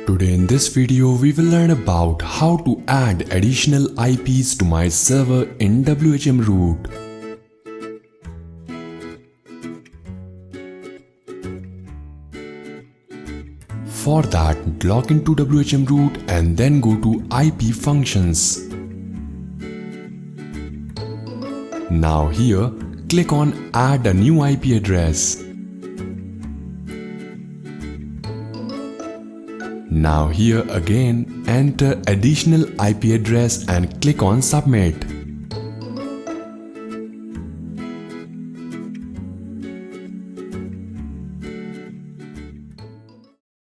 Today in this video we will learn about how to add additional IPs to my server in WHM root. For that, log into WHM root and then go to IP functions. Now here, click on add a new IP address. Now here again, enter additional IP address and click on submit.